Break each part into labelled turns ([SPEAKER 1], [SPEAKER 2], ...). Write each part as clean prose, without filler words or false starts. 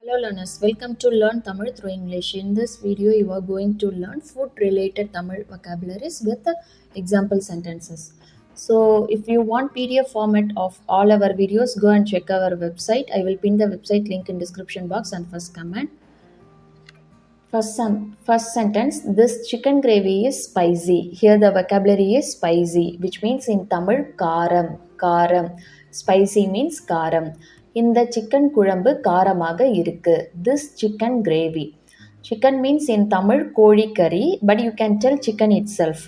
[SPEAKER 1] Hello learners, welcome to Learn Tamil through English. In this video, you are going to learn food related Tamil vocabularies with example sentences. So, if you want PDF format of all our videos, go and check our website. I will pin the website link in description box and first comment. First sentence, this chicken gravy is spicy. Here the vocabulary is spicy, which means in Tamil karam. Spicy means karam. இந்த chicken குழம்பு காரமாக இருக்கு. This chicken gravy. Chicken means in Tamil கோழிக்கறி, but you can tell chicken itself.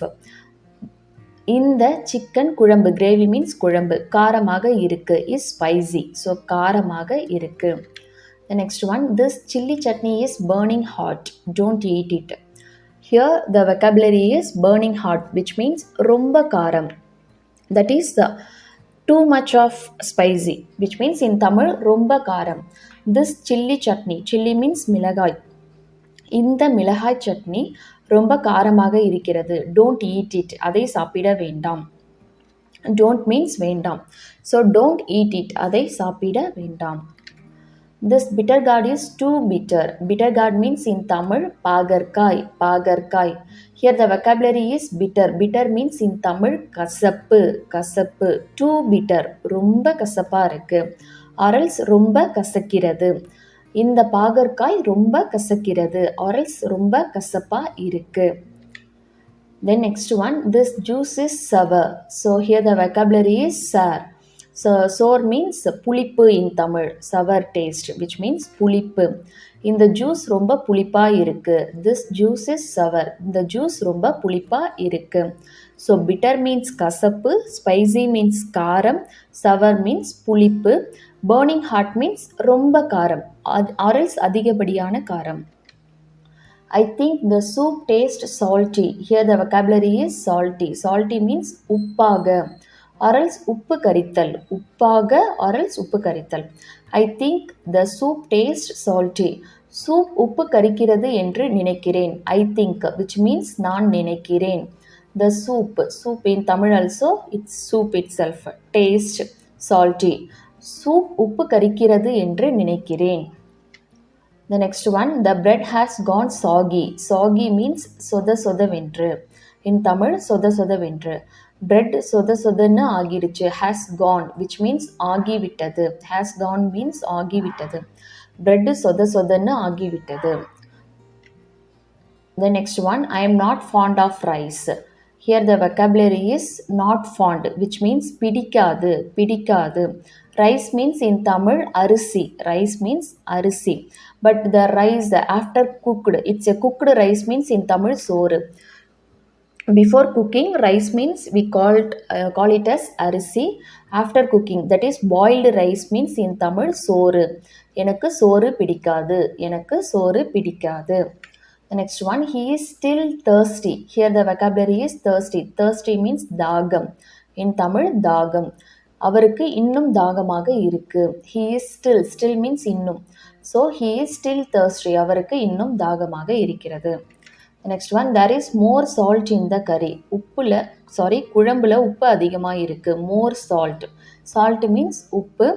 [SPEAKER 1] இந்த chicken குழம்பு, gravy means குழம்பு, காரமாக இருக்கு is spicy. So காரமாக இருக்கு. The next one, this chilli chutney is burning hot. Don't eat it. Here the vocabulary is burning hot, which means ரொம்ப காரம். That is too much of spicy, which means in Tamil ரொம்ப காரம். This chilli chutney, chilli means மிளகாய். இந்த மிளகாய் சட்னி ரொம்ப காரமாக இருக்கிறது. Don't eat it. அதை சாப்பிட வேண்டாம். Don't means வேண்டாம். So don't eat it. அதை சாப்பிட வேண்டாம். This bitter gourd is too bitter. Bitter gourd means in Tamil பாகற்காய். Here the vocabulary is bitter. Bitter means in Tamil கசப்பு. Too bitter, ரொம்ப கசப்பா இருக்கு. Or else ரொம்ப கசக்கிறது. இந்த பாகற்காய் ரொம்ப கசக்கிறது. Or else ரொம்ப கசப்பா இருக்கு. Then next one, this juice is sour. So here the vocabulary is sour. So sour means புளிப்பு in Tamil, sour taste, which means புளிப்பு. இந்த ஜூஸ் ரொம்ப புளிப்பா இருக்கு. This juice is sour. இந்த ஜூஸ் ரொம்ப புளிப்பா இருக்கு. So bitter means கசப்பு, spicy means காரம், sour means புளிப்பு, burning hot means ரொம்ப காரம், or else அதிகப்படியான காரம். I think the soup tastes salty. Here the vocabulary is salty. Salty means உப்பாக. Or else உப்பு கரித்தல். உப்பாக or else உப்பு கரித்தல். I think the soup tastes salty. Soup உப்பு கரிக்கிறது என்று நினைக்கிறேன். I think, which means நான் நினைக்கிறேன். The soup in Tamil also, it's soup itself. Taste salty. Soup உப்பு கரிக்கிறது என்று நினைக்கிறேன். The next one, the bread has gone soggy. Soggy means சொதவென்று. In Tamil, சொதவென்று. Bread சொதன்னு ஆகிடுச்சு. Has gone, which means ஆகிவிட்டது. Has gone means ஆகிவிட்டது. Bread சொதன்னு ஆகிவிட்டது. The next one, I am not fond of rice. Here the vocabulary is not fond, which means பிடிக்காது. Rice means in Tamil அரிசி. Rice means அரிசி. But the rice after cooked, it's a cooked rice means in Tamil சோறு. Before cooking, rice means we call it as அரிசி. After cooking, that is boiled rice means in Tamil சோறு. எனக்கு சோறு பிடிக்காது. The next one, he is still thirsty. Here the vocabulary is thirsty. Thirsty means தாகம். In Tamil தாகம். அவருக்கு இன்னும் தாகமாக இருக்கு. He is still means இன்னும். So he is still thirsty. அவருக்கு இன்னும் தாகமாக இருக்கிறது. The next one, there is more salt in the curry. குழம்புல உப்பு அதிகமாக இருக்கு. More salt. Salt means உப்பு.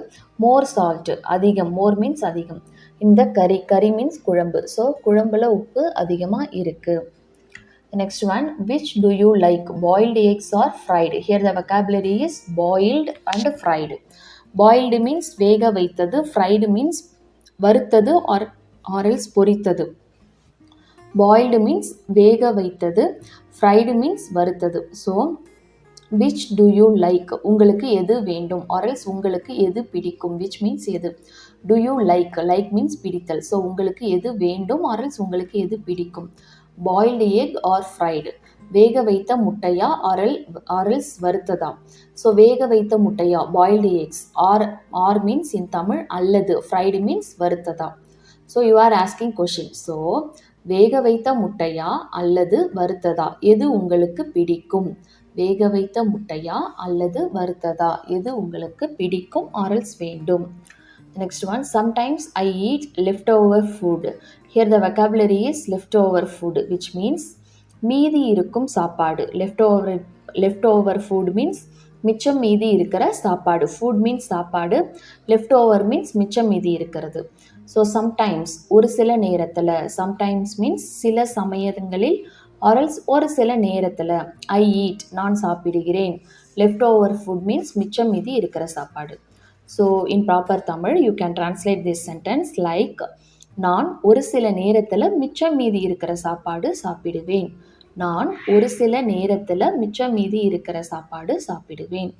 [SPEAKER 1] More salt, அதிகம். More means அதிகம். இந்த curry means குழம்பு. So குழம்புல உப்பு அதிகமாக இருக்கு. The next one, which do you like, boiled eggs or fried? Here the vocabulary is boiled and fried. Boiled means வேக வைத்தது. Fried means வறுத்தது or else பொரித்தது. Boiled means வேக வைத்தது. Fried means வறுத்தது. So which do you like? உங்களுக்கு எது வேண்டும்? Or else உங்களுக்கு எது பிடிக்கும்? Which means எது. Do you like? Like means பிடித்தல். So உங்களுக்கு எது வேண்டும்? Or else உங்களுக்கு எது பிடிக்கும்? Boiled egg or fried? வேக வைத்த முட்டையா or else வறுத்ததா? So வேக வைத்த முட்டையா, boiled eggs. Or means in Tamil அல்லது. Fried means வறுத்ததா. So you are asking question. So வேக வைத்த முட்டையா அல்லது வறுத்ததா, எது உங்களுக்கு பிடிக்கும்? வேக வைத்த முட்டையா அல்லது வறுத்ததா, எது உங்களுக்கு பிடிக்கும் or else வேண்டும். Next one, sometimes I eat leftover food. Here the vocabulary is leftover food, which means மீதி இருக்கும் சாப்பாடு. Leftover food means மிச்சம் மீதி இருக்கிற சாப்பாடு. Food means சாப்பாடு. Leftover means மிச்சம் மீதி இருக்கிறது. ஸோ சம்டைம்ஸ் ஒரு சில நேரத்தில், சம்டைம்ஸ் மீன்ஸ் சில சமயங்களில், ஆரல்ஸ் ஒரு சில நேரத்தில். ஐ ஈட் நான் சாப்பிடுகிறேன். லெஃப்ட் ஓவர் ஃபுட் மீன்ஸ் மிச்சம் மீதி இருக்கிற சாப்பாடு. So in proper Tamil you can translate this sentence like, நான் ஒரு சில நேரத்தில் மிச்சம் மீதி இருக்கிற சாப்பாடு சாப்பிடுவேன். நான் ஒரு சில நேரத்தில் மிச்சம் மீதி இருக்கிற சாப்பாடு சாப்பிடுவேன்.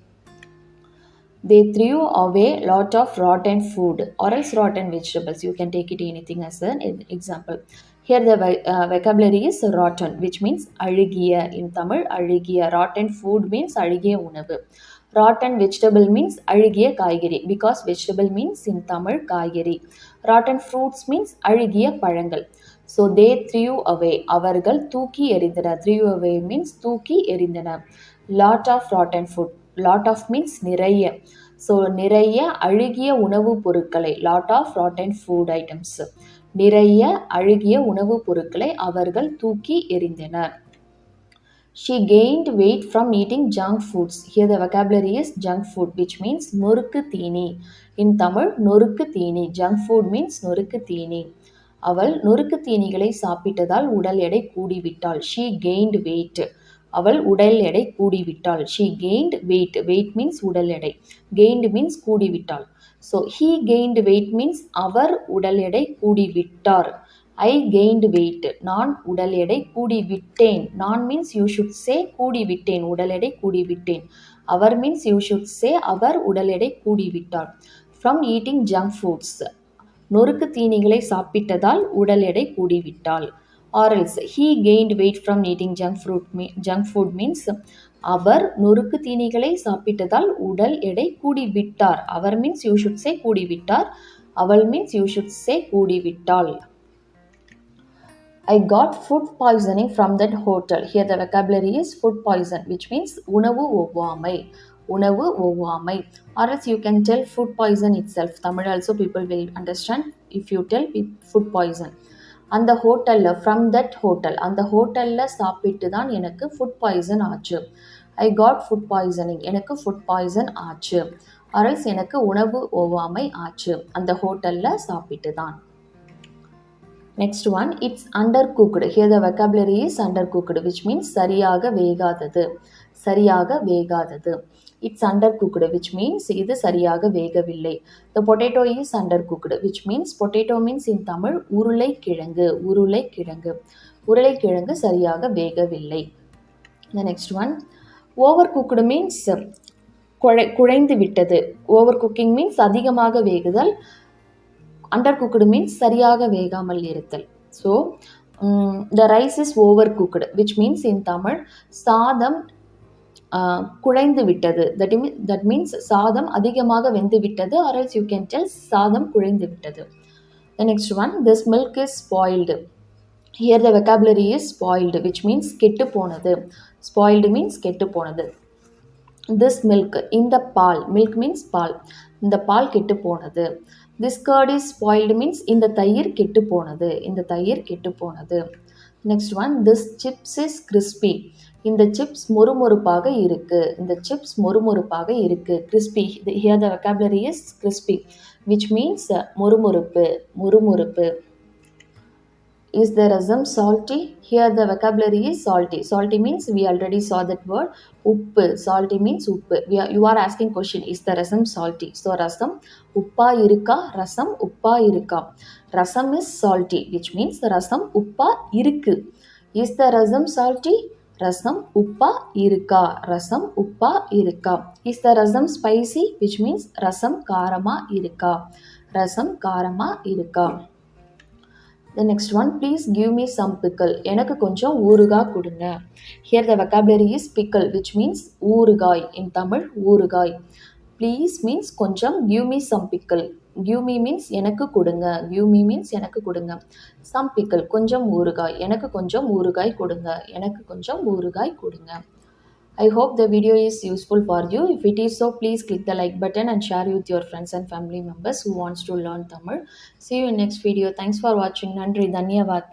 [SPEAKER 1] They threw away lot of rotten food or else rotten vegetables. You can take it anything as an example. Here the vocabulary is rotten, which means அழுகிய. In Tamil, அழுகிய. Rotten food means அழுகிய உணவு. Rotten vegetable means அழுகிய காய்கறி, because vegetable means in Tamil காய்கறி. Rotten fruits means அழுகிய பழங்கள். So they threw away, அவர்கள் தூக்கி எறிந்தனர். Threw away means தூக்கி எறிந்தனர். Lot of rotten food. Lot of means நிறைய. ஸோ நிறைய அழுகிய உணவுப் பொருட்களை, lot of rotten food items, நிறைய அழுகிய உணவுப் பொருட்களை அவர்கள் தூக்கி எறிந்தனர். She gained weight from eating junk foods. Here the vocabulary is junk food, which means நொறுக்கு தீனி. In Tamil, நொறுக்கு தீனி. Junk food means நொறுக்கு தீனி. அவள் நொறுக்கு தீனிகளை சாப்பிட்டதால் உடல் எடை கூடிவிட்டாள். She gained weight. அவள் உடல் எடை கூடிவிட்டாள். She gained weight. Weight means உடல் எடை. Gained means கூடிவிட்டாள். So he gained weight means அவர் உடல் எடை கூடிவிட்டார். I gained weight. நான் உடல் எடை கூடிவிட்டேன். நான் means you should say கூடிவிட்டேன். உடல் எடை கூடிவிட்டேன். அவர் means you should say அவர் உடல் எடை கூடிவிட்டார். From eating junk foods. நொறுக்கு தீனிகளை சாப்பிட்டதால் உடல் எடை கூடிவிட்டாள். Or else he gained weight from eating junk food means அவர் நொறுக்கு தீனிகளை சாப்பிட்டதால் உடல் எடை கூடிவிட்டார். அவர் means you should say கூடிவிட்டார். அவள் means you should say கூடிவிட்டாள். I got food poisoning from that hotel. Here the vocabulary is food poison, which means உணவு ஒவ்வாமை. உணவு ஒவ்வாமை. Or else you can tell food poison itself. Tamil also people will understand if you tell food poison. அந்த ஹோட்டலில், from that hotel, அந்த ஹோட்டலில் சாப்பிட்டு தான் எனக்கு ஃபுட் பாய்சன் ஆச்சு. ஐ காட் ஃபுட் பாய்சனிங், எனக்கு ஃபுட் பாய்சன் ஆச்சு. அரல்ஸ் எனக்கு உணவு ஒவ்வாமை ஆச்சு, அந்த ஹோட்டலில் சாப்பிட்டு தான். Next one, it's under cooked. Here the vocabulary is under cooked, which means சரியாக வேகாதது. சரியாக வேகாதது. It's under cooked, which means இது சரியாக வேகவில்லை. The potato is undercooked, which means potato means in Tamil உருளைக்கிழங்கு. உருளைக்கிழங்கு. உருளைக்கிழங்கு சரியாக வேகவில்லை. The next one, overcooked means குழைந்து விட்டது. ஓவர் குக்கிங் மீன்ஸ் அதிகமாக வேகுதல். அண்டர் குக்டு மீன்ஸ் சரியாக வேகாமல் இருத்தல். So the rise is over cooked, which means in Tamil சாதம் குழைந்து விட்டது. தட் மீன்ஸ் சாதம் அதிகமாக வெந்து விட்டது. Or else you can tell சாதம் குழைந்து விட்டது. The next one, this milk is spoiled. Here the vocabulary is spoiled, which means கெட்டு போனது. Spoiled means கெட்டு போனது. This milk, இந்த பால், milk means பால், இந்த பால் கெட்டு போனது. This curd is spoiled means இந்த தயிர் கெட்டு போனது. இந்த தயிர் கெட்டு போனது. Next one, this chips is crispy. இந்த சிப்ஸ் மொறுமொறுப்பாக இருக்கு. இந்த சிப்ஸ் மொறுமொறுப்பாக இருக்கு. crispy. Here the vocabulary is crispy, which means மொறுமொறுப்பு. மொறுமொறுப்பு. Is the rasam salty? Here the vocabulary is salty. Salty means we already saw that word. உப்பு. Salty means உப்பு. You are asking question, is the rasam salty? So rasam உப்பா இருக்கா? ரசம் உப்பா இருக்கா? Rasam is salty, which means rasam உப்பா இருக்கு. Is the rasam salty? ரசம் உப்பா இருக்கா? ரசம் உப்பா இருக்கா? Is the rasam spicy, which means rasam காரமா இருக்கா? ரசம் காரமா இருக்கா? The next one, please give me some pickle. எனக்கு கொஞ்சம் ஊறுகாய் கொடுங்க. Here the vocabulary is pickle, which means ஊறுகாய். In Tamil, ஊறுகாய். Please means கொஞ்சம், give me some pickle. Give me means எனக்கு கொடுங்க. Give me means எனக்கு கொடுங்க. Some pickle, கொஞ்சம் ஊறுகாய். எனக்கு கொஞ்சம் ஊறுகாய் கொடுங்க. எனக்கு கொஞ்சம் ஊறுகாய் கொடுங்க. I hope the video is useful for you. If it is so, please click the like button and share with your friends and family members who wants to learn Tamil. See you in next video. Thanks for watching. Nandri, Dhanyavad.